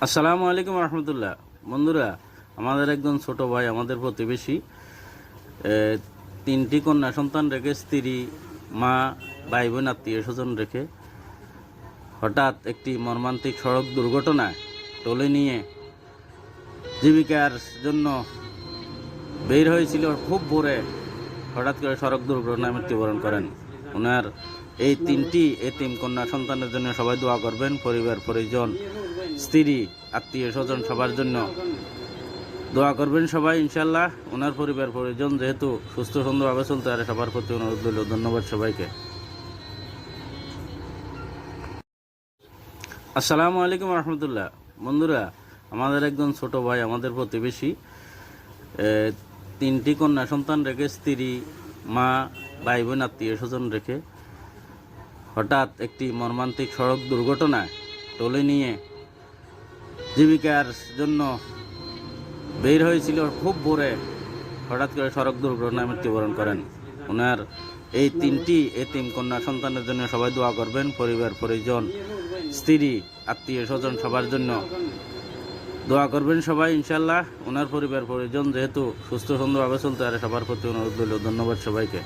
আসসালামু আলাইকুম রহমতুল্লাহ। বন্ধুরা, আমাদের একজন ছোট ভাই, আমাদের প্রতিবেশী, তিনটি কন্যা সন্তান রেখে, স্ত্রী, মা, ভাই বোন, আত্মীয় স্বজন রেখে হঠাৎ একটি মর্মান্তিক সড়ক দুর্ঘটনায় টলে নিয়ে জীবিকার জন্য বের হয়েছিল। খুব ভোরে হঠাৎ করে সড়ক দুর্ঘটনায় মৃত্যুবরণ করেন। ওনার এই তিনটি এতিম কন্যা সন্তানের জন্য সবাই দোয়া করবেন। পরিবার পরিজন, স্ত্রী, আত্মীয় স্বজন সবার জন্য দোয়া করবেন সবাই ইনশাল্লাহ। ওনার পরিবার পরিজন যেহেতু সুস্থ সুন্দরভাবে চলতে পারে, সবার প্রতি অনুরোধ রইল। ধন্যবাদ সবাইকে। আসসালামু আলাইকুম রহমতুল্লাহ। বন্ধুরা, আমাদের একজন ছোট ভাই, আমাদের প্রতিবেশী, তিনটি কন্যা সন্তান রেখে, স্ত্রী, মা, ভাই বোন, আত্মীয় স্বজন রেখে হঠাৎ একটি মর্মান্তিক সড়ক দুর্ঘটনায় টলে নিয়ে জীবিকার জন্য বের হয়েছিল। খুব ভোরে হঠাৎ করে সড়ক দুর্ঘটনায় মৃত্যুবরণ করেন। ওনার এই তিনটি এতিম কন্যা সন্তানের জন্য সবাই দোয়া করবেন। পরিবার পরিজন, স্ত্রী, আত্মীয় স্বজন সবার জন্য দোয়া করবেন সবাই ইনশাল্লাহ। ওনার পরিবার পরিজন যেহেতু সুস্থ সুন্দরভাবে চলতে পারে, সবার প্রতি অনুরোধ রইল। ধন্যবাদ সবাইকে।